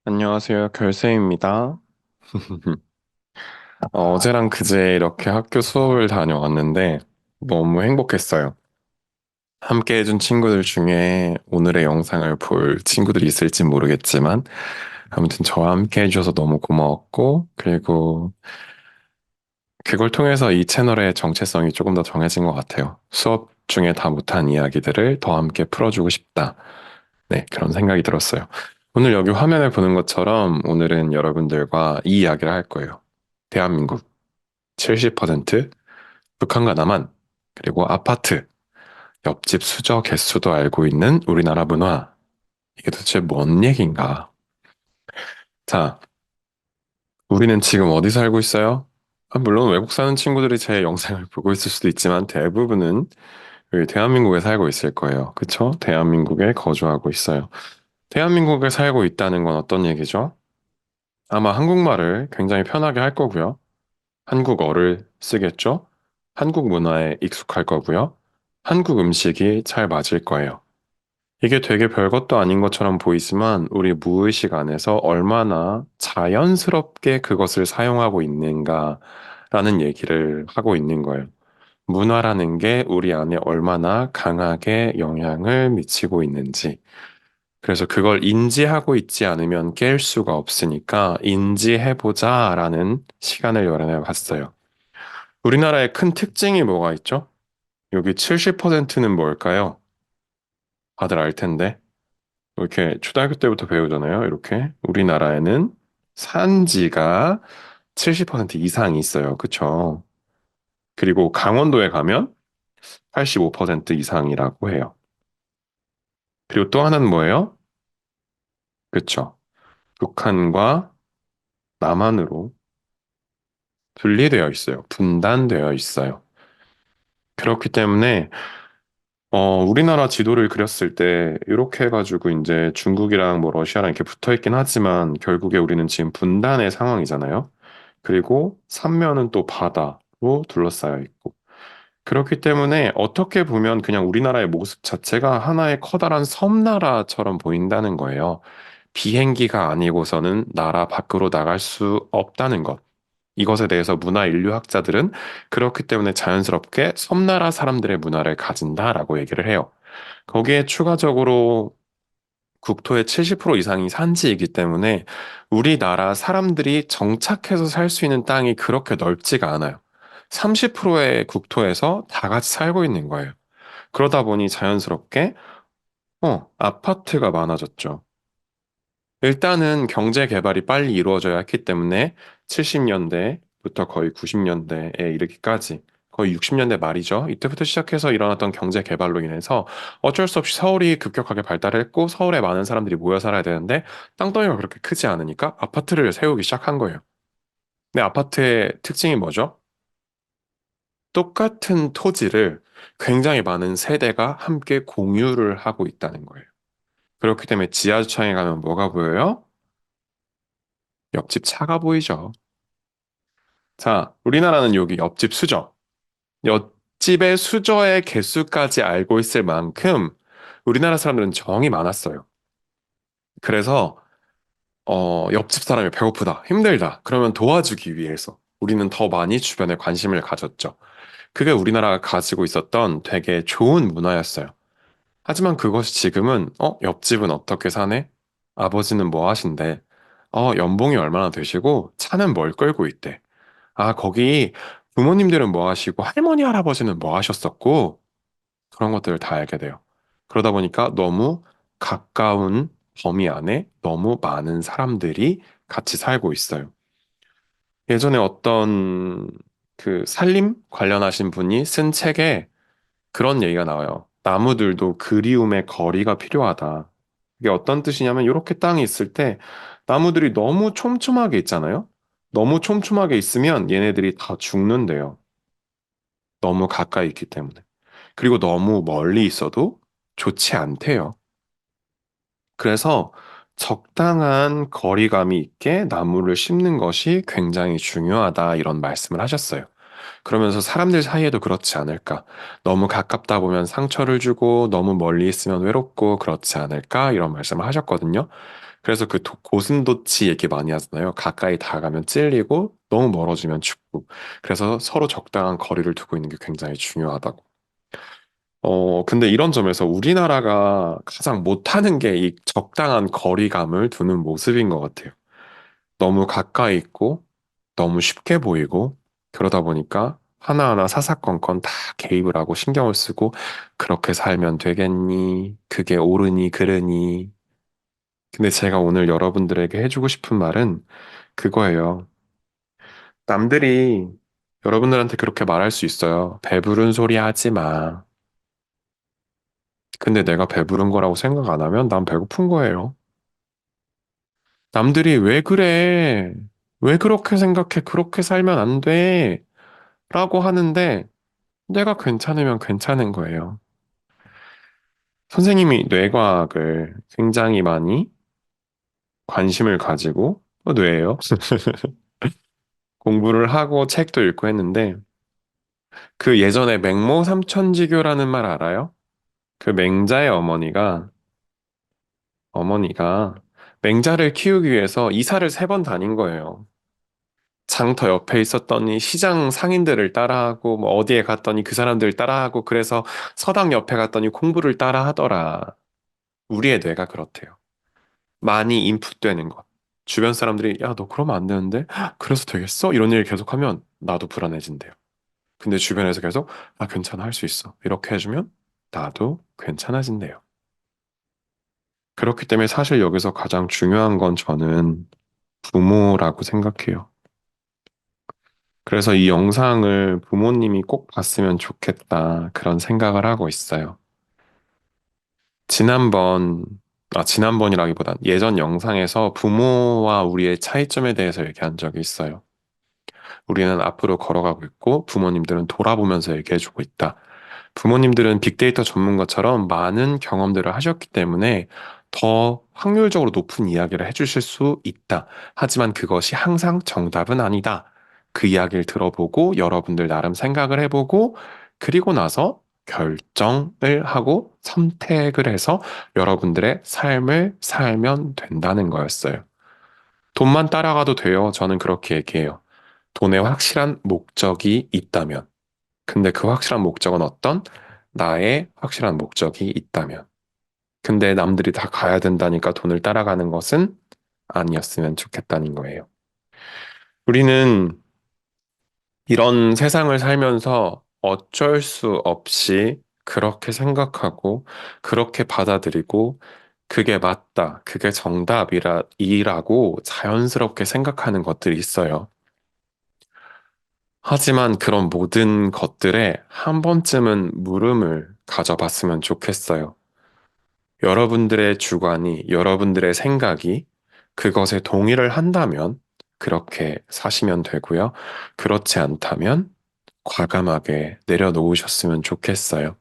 안녕하세요. 결쌤입니다. 어제랑 그제 이렇게 학교 수업을 다녀왔는데 너무 행복했어요. 함께 해준 친구들 중에 오늘의 영상을 볼 친구들이 있을지 모르겠지만 아무튼 저와 함께 해주셔서 너무 고마웠고 그리고 그걸 통해서 이 채널의 정체성이 조금 더 정해진 것 같아요. 수업 중에 다 못한 이야기들을 더 함께 풀어주고 싶다. 네, 그런 생각이 들었어요. 오늘 여기 화면을 보는 것처럼 오늘은 여러분들과 이 이야기를 할 거예요. 대한민국 70%, 북한과 남한, 그리고 아파트, 옆집 수저 개수도 알고 있는 우리나라 문화. 이게 도대체 뭔 얘기인가? 자, 우리는 지금 어디 살고 있어요? 물론 외국 사는 친구들이 제 영상을 보고 있을 수도 있지만 대부분은 여기 대한민국에 살고 있을 거예요. 그쵸? 대한민국에 거주하고 있어요. 대한민국에 살고 있다는 건 어떤 얘기죠? 아마 한국말을 굉장히 편하게 할 거고요. 한국어를 쓰겠죠? 한국 문화에 익숙할 거고요. 한국 음식이 잘 맞을 거예요. 이게 되게 별것도 아닌 것처럼 보이지만 우리 무의식 안에서 얼마나 자연스럽게 그것을 사용하고 있는가라는 얘기를 하고 있는 거예요. 문화라는 게 우리 안에 얼마나 강하게 영향을 미치고 있는지. 그래서 그걸 인지하고 있지 않으면 깰 수가 없으니까 인지해보자라는 시간을 마련해 봤어요. 우리나라의 큰 특징이 뭐가 있죠? 여기 70%는 뭘까요? 다들 알 텐데. 이렇게 초등학교 때부터 배우잖아요. 이렇게. 우리나라에는 산지가 70% 이상이 있어요. 그쵸? 그리고 강원도에 가면 85% 이상이라고 해요. 그리고 또 하나는 뭐예요? 그쵸? 북한과 남한으로 분리되어 있어요. 분단되어 있어요. 그렇기 때문에 우리나라 지도를 그렸을 때 이렇게 해가지고 이제 중국이랑 뭐 러시아랑 이렇게 붙어 있긴 하지만 결국에 우리는 지금 분단의 상황이잖아요. 그리고 삼면은 또 바다로 둘러싸여 있고. 그렇기 때문에 어떻게 보면 그냥 우리나라의 모습 자체가 하나의 커다란 섬나라처럼 보인다는 거예요. 비행기가 아니고서는 나라 밖으로 나갈 수 없다는 것. 이것에 대해서 문화 인류학자들은 그렇기 때문에 자연스럽게 섬나라 사람들의 문화를 가진다라고 얘기를 해요. 거기에 추가적으로 국토의 70% 이상이 산지이기 때문에 우리나라 사람들이 정착해서 살 수 있는 땅이 그렇게 넓지가 않아요. 30%의 국토에서 다 같이 살고 있는 거예요. 그러다 보니 자연스럽게 아파트가 많아졌죠. 일단은 경제 개발이 빨리 이루어져야 했기 때문에 70년대부터 거의 90년대에 이르기까지 거의 60년대 말이죠. 이때부터 시작해서 일어났던 경제 개발로 인해서 어쩔 수 없이 서울이 급격하게 발달했고 서울에 많은 사람들이 모여 살아야 되는데 땅덩이가 그렇게 크지 않으니까 아파트를 세우기 시작한 거예요. 근데 아파트의 특징이 뭐죠? 똑같은 토지를 굉장히 많은 세대가 함께 공유를 하고 있다는 거예요. 그렇기 때문에 지하주차장에 가면 뭐가 보여요? 옆집 차가 보이죠. 자, 우리나라는 여기 옆집 수저. 옆집의 수저의 개수까지 알고 있을 만큼 우리나라 사람들은 정이 많았어요. 그래서 옆집 사람이 배고프다, 힘들다. 그러면 도와주기 위해서 우리는 더 많이 주변에 관심을 가졌죠. 그게 우리나라가 가지고 있었던 되게 좋은 문화였어요. 하지만 그것이 지금은 옆집은 어떻게 사네? 아버지는 뭐 하신대? 연봉이 얼마나 되시고 차는 뭘 끌고 있대? 아, 거기 부모님들은 뭐 하시고 할머니, 할아버지는 뭐 하셨었고 그런 것들을 다 알게 돼요. 그러다 보니까 너무 가까운 범위 안에 너무 많은 사람들이 같이 살고 있어요. 예전에 어떤 그 산림 관련하신 분이 쓴 책에 그런 얘기가 나와요. 나무들도 그리움의 거리가 필요하다. 이게 어떤 뜻이냐면 이렇게 땅이 있을 때 나무들이 너무 촘촘하게 있잖아요. 너무 촘촘하게 있으면 얘네들이 다 죽는데요. 너무 가까이 있기 때문에. 그리고 너무 멀리 있어도 좋지 않대요. 그래서 적당한 거리감이 있게 나무를 심는 것이 굉장히 중요하다 이런 말씀을 하셨어요. 그러면서 사람들 사이에도 그렇지 않을까? 너무 가깝다 보면 상처를 주고 너무 멀리 있으면 외롭고 그렇지 않을까? 이런 말씀을 하셨거든요. 그래서 그 고슴도치 얘기 많이 하잖아요. 가까이 다가면 찔리고 너무 멀어지면 춥고. 그래서 서로 적당한 거리를 두고 있는 게 굉장히 중요하다고. 근데 이런 점에서 우리나라가 가장 못하는 게 이 적당한 거리감을 두는 모습인 것 같아요. 너무 가까이 있고 너무 쉽게 보이고 그러다 보니까 하나하나 사사건건 다 개입을 하고 신경을 쓰고 그렇게 살면 되겠니? 그게 옳으니 그르니? 근데 제가 오늘 여러분들에게 해주고 싶은 말은 그거예요. 남들이 여러분들한테 그렇게 말할 수 있어요. 배부른 소리 하지 마. 근데 내가 배부른 거라고 생각 안 하면 난 배고픈 거예요. 남들이 왜 그래? 왜 그렇게 생각해? 그렇게 살면 안 돼. 라고 하는데 내가 괜찮으면 괜찮은 거예요. 선생님이 뇌과학을 굉장히 많이 관심을 가지고 뇌예요. 공부를 하고 책도 읽고 했는데 그 예전에 맹모 삼천지교라는 말 알아요? 그 맹자의 어머니가 맹자를 키우기 위해서 이사를 3번 다닌 거예요. 장터 옆에 있었더니 시장 상인들을 따라하고 뭐 어디에 갔더니 그 사람들 따라하고 그래서 서당 옆에 갔더니 공부를 따라하더라. 우리의 뇌가 그렇대요. 많이 인풋되는 것. 주변 사람들이 야, 너 그러면 안 되는데? 그래서 되겠어? 이런 일을 계속하면 나도 불안해진대요. 근데 주변에서 계속 아, 괜찮아, 할 수 있어. 이렇게 해주면 나도 괜찮아진대요. 그렇기 때문에 사실 여기서 가장 중요한 건 저는 부모라고 생각해요. 그래서 이 영상을 부모님이 꼭 봤으면 좋겠다. 그런 생각을 하고 있어요. 지난번, 지난번이라기보단 예전 영상에서 부모와 우리의 차이점에 대해서 얘기한 적이 있어요. 우리는 앞으로 걸어가고 있고 부모님들은 돌아보면서 얘기해주고 있다. 부모님들은 빅데이터 전문가처럼 많은 경험들을 하셨기 때문에 더 확률적으로 높은 이야기를 해주실 수 있다. 하지만 그것이 항상 정답은 아니다. 그 이야기를 들어보고 여러분들 나름 생각을 해보고 그리고 나서 결정을 하고 선택을 해서 여러분들의 삶을 살면 된다는 거였어요. 돈만 따라가도 돼요. 저는 그렇게 얘기해요. 돈에 확실한 목적이 있다면. 근데 그 확실한 목적은 어떤? 나의 확실한 목적이 있다면. 근데 남들이 다 가야 된다니까 돈을 따라가는 것은 아니었으면 좋겠다는 거예요. 우리는 이런 세상을 살면서 어쩔 수 없이 그렇게 생각하고, 그렇게 받아들이고, 그게 맞다, 그게 이라고 자연스럽게 생각하는 것들이 있어요. 하지만 그런 모든 것들에 한 번쯤은 물음을 가져봤으면 좋겠어요. 여러분들의 주관이, 여러분들의 생각이 그것에 동의를 한다면 그렇게 사시면 되고요. 그렇지 않다면 과감하게 내려놓으셨으면 좋겠어요.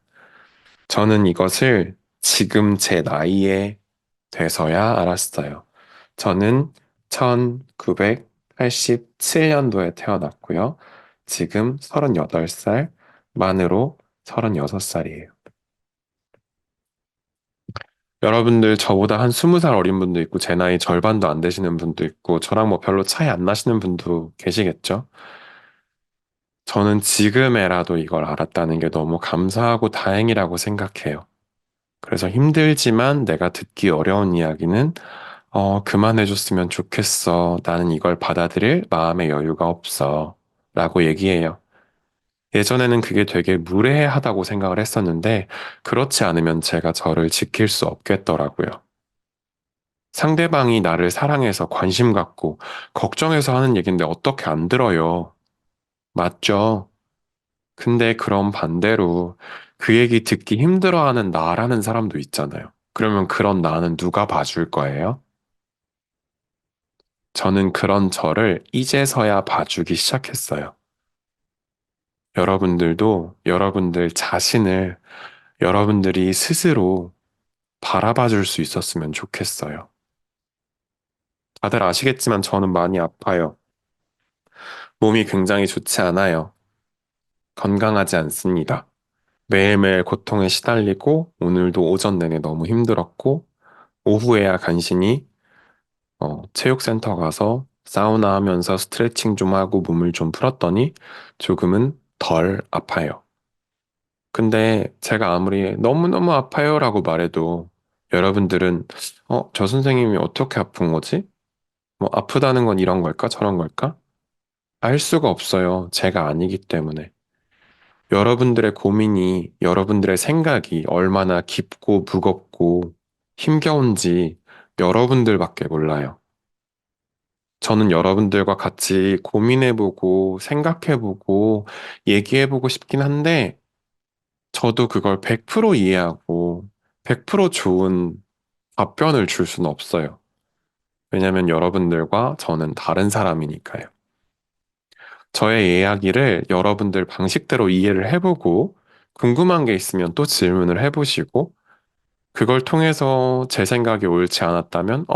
저는 이것을 지금 제 나이에 돼서야 알았어요. 저는 1987년도에 태어났고요. 지금 38살, 만으로 36살이에요. 여러분들 저보다 한 20살 어린 분도 있고, 제 나이 절반도 안 되시는 분도 있고, 저랑 뭐 별로 차이 안 나시는 분도 계시겠죠? 저는 지금에라도 이걸 알았다는 게 너무 감사하고 다행이라고 생각해요. 그래서 힘들지만 내가 듣기 어려운 이야기는 그만해줬으면 좋겠어. 나는 이걸 받아들일 마음의 여유가 없어. 라고 얘기해요. 예전에는 그게 되게 무례하다고 생각을 했었는데, 그렇지 않으면 제가 저를 지킬 수 없겠더라고요. 상대방이 나를 사랑해서 관심 갖고, 걱정해서 하는 얘기인데 어떻게 안 들어요? 맞죠? 근데 그런 반대로 그 얘기 듣기 힘들어하는 나라는 사람도 있잖아요. 그러면 그런 나는 누가 봐줄 거예요? 저는 그런 저를 이제서야 봐주기 시작했어요. 여러분들도 여러분들 자신을 여러분들이 스스로 바라봐 줄 수 있었으면 좋겠어요. 다들 아시겠지만 저는 많이 아파요. 몸이 굉장히 좋지 않아요. 건강하지 않습니다. 매일매일 고통에 시달리고 오늘도 오전 내내 너무 힘들었고 오후에야 간신히 체육센터 가서 사우나 하면서 스트레칭 좀 하고 몸을 좀 풀었더니 조금은 덜 아파요. 근데 제가 아무리 너무너무 아파요라고 말해도 여러분들은 저 선생님이 어떻게 아픈 거지? 뭐 아프다는 건 이런 걸까? 저런 걸까? 알 수가 없어요. 제가 아니기 때문에. 여러분들의 고민이, 여러분들의 생각이 얼마나 깊고 무겁고 힘겨운지 여러분들밖에 몰라요. 저는 여러분들과 같이 고민해보고 생각해보고 얘기해보고 싶긴 한데 저도 그걸 100% 이해하고 100% 좋은 답변을 줄 수는 없어요. 왜냐면 여러분들과 저는 다른 사람이니까요. 저의 이야기를 여러분들 방식대로 이해를 해보고 궁금한 게 있으면 또 질문을 해보시고 그걸 통해서 제 생각이 옳지 않았다면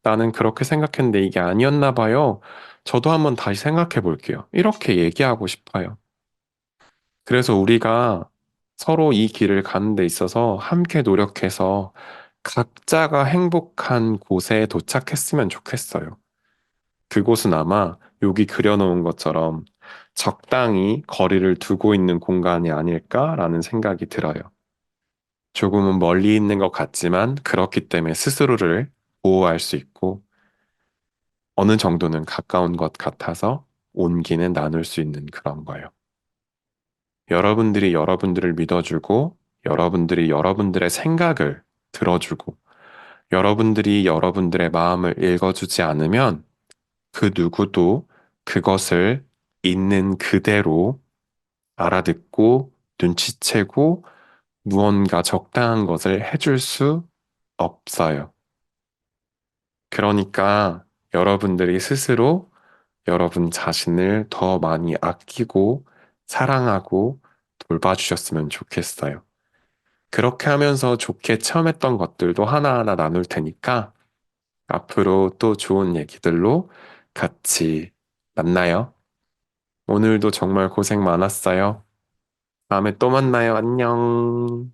나는 그렇게 생각했는데 이게 아니었나 봐요. 저도 한번 다시 생각해 볼게요. 이렇게 얘기하고 싶어요. 그래서 우리가 서로 이 길을 가는 데 있어서 함께 노력해서 각자가 행복한 곳에 도착했으면 좋겠어요. 그곳은 아마 여기 그려놓은 것처럼 적당히 거리를 두고 있는 공간이 아닐까라는 생각이 들어요. 조금은 멀리 있는 것 같지만 그렇기 때문에 스스로를 보호할 수 있고 어느 정도는 가까운 것 같아서 온기는 나눌 수 있는 그런 거예요. 여러분들이 여러분들을 믿어주고 여러분들이 여러분들의 생각을 들어주고 여러분들이 여러분들의 마음을 읽어주지 않으면 그 누구도 그것을 있는 그대로 알아듣고 눈치채고 무언가 적당한 것을 해줄 수 없어요. 그러니까 여러분들이 스스로 여러분 자신을 더 많이 아끼고 사랑하고 돌봐주셨으면 좋겠어요. 그렇게 하면서 좋게 체험했던 것들도 하나하나 나눌 테니까 앞으로 또 좋은 얘기들로 같이 만나요. 오늘도 정말 고생 많았어요. 다음에 또 만나요. 안녕.